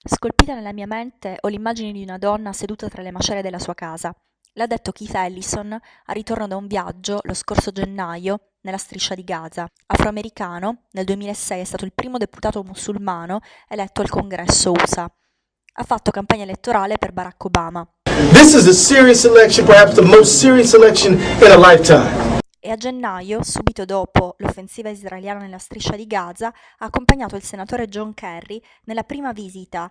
Scolpita nella mia mente ho l'immagine di una donna seduta tra le macerie della sua casa. L'ha detto Keith Ellison a ritorno da un viaggio lo scorso gennaio nella striscia di Gaza. Afroamericano, nel 2006 è stato il primo deputato musulmano eletto al Congresso USA. Ha fatto campagna elettorale per Barack Obama. This is a serious election, perhaps the most serious election in a lifetime. E a gennaio, subito dopo l'offensiva israeliana nella striscia di Gaza, ha accompagnato il senatore John Kerry nella prima visita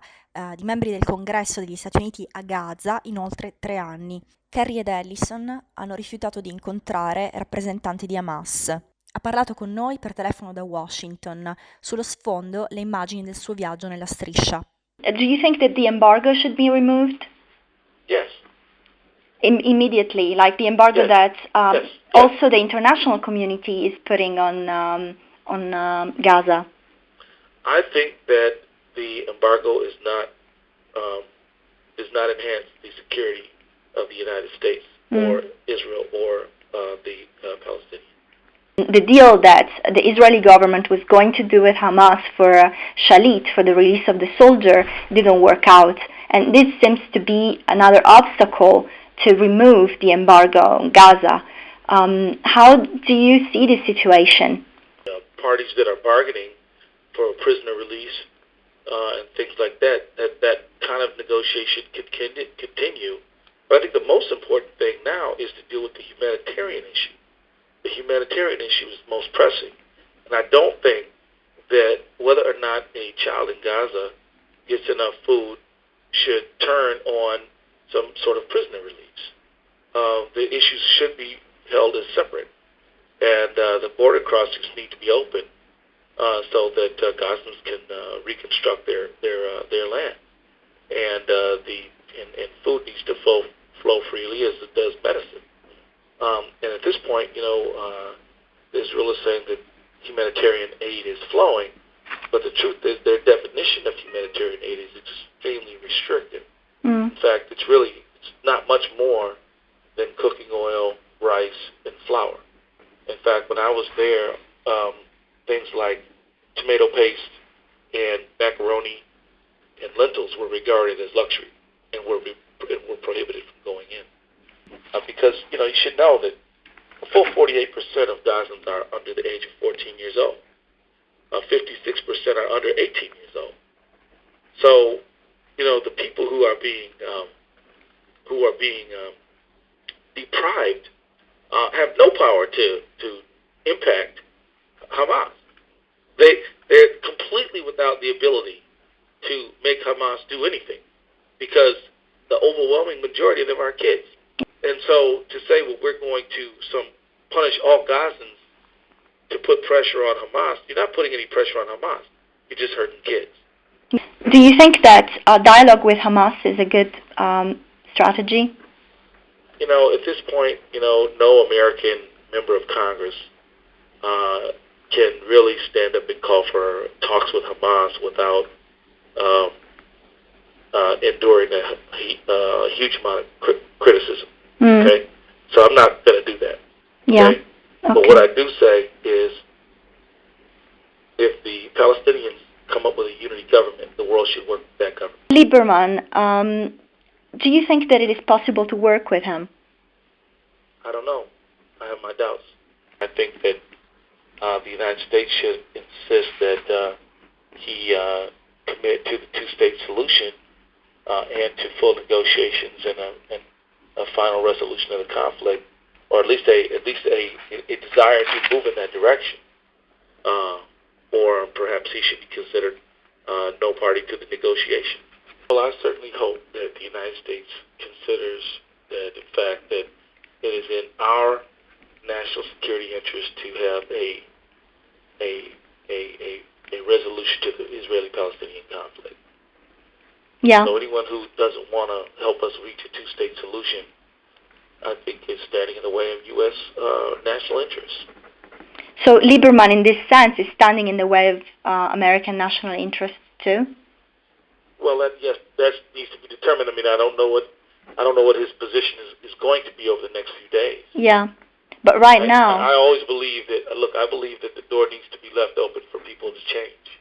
di membri del Congresso degli Stati Uniti a Gaza in oltre 3 anni. Kerry ed Ellison hanno rifiutato di incontrare rappresentanti di Hamas. Ha parlato con noi per telefono da Washington, sullo sfondo le immagini del suo viaggio nella striscia. Do you think that the embargo should be removed? Yes. Immediately, like the embargo Yes. that Yes. also the international community is putting on Gaza. I think that the embargo is not enhance the security of the United States or Israel or the Palestinians. The deal that the Israeli government was going to do with Hamas for Shalit, for the release of the soldier, didn't work out. And this seems to be another obstacle to remove the embargo on Gaza. How do you see this situation? Parties that are bargaining for prisoner release and things like that kind of negotiation could continue. But I think the most important thing now is to deal with the humanitarian issue. The humanitarian issue is most pressing. And I don't think that whether or not a child in Gaza gets enough food should turn on some sort of prisoner release. The issues should be held as separate. And the border crossings need to be open so that Gazans can reconstruct their land. And and food needs to flow freely as it does medicine. And at this point, Israel is saying that humanitarian aid is flowing, but the truth is their definition of humanitarian aid is extremely restricted. In fact, it's not much more than cooking oil, rice, and flour. In fact, when I was there, things like tomato paste and macaroni and lentils were regarded as luxury and were prohibited from going in. Because, you should know that a full 48% of Gazans are under the age of 14 years old. 56% are under 18 years old. So, the people who are being deprived have no power to impact Hamas. They're completely without the ability to make Hamas do anything because the overwhelming majority of them are kids. And so to say, well, we're going to punish all Gazans to put pressure on Hamas, you're not putting any pressure on Hamas. You're just hurting kids. Do you think that dialogue with Hamas is a good strategy? At this point, no American member of Congress can really stand up and call for talks with Hamas without enduring a huge amount of criticism. Okay? So I'm not going to do that. Yeah. Okay? But what I do say is if the Palestinians come up with a unity government, the world should work with that government. Lieberman, do you think that it is possible to work with him? I don't know. I have my doubts. I think that the United States should insist that he commit to the two-state solution and to full negotiations and a final resolution of the conflict, or at least a desire to move in that direction. Or perhaps he should be considered no party to the negotiation. Well, I certainly hope that the United States considers that, in fact, that it is in our national security interest to have a resolution to the Israeli-Palestinian conflict. Yeah. So anyone who doesn't want to help us reach a two-state solution, I think is standing in the way of U.S. National interests. So Lieberman, in this sense, is standing in the way of American national interests too? Well, that needs to be determined. I mean, I don't know what his position is going to be over the next few days. Yeah, but now I always believe that. Look, I believe that the door needs to be left open for people to change.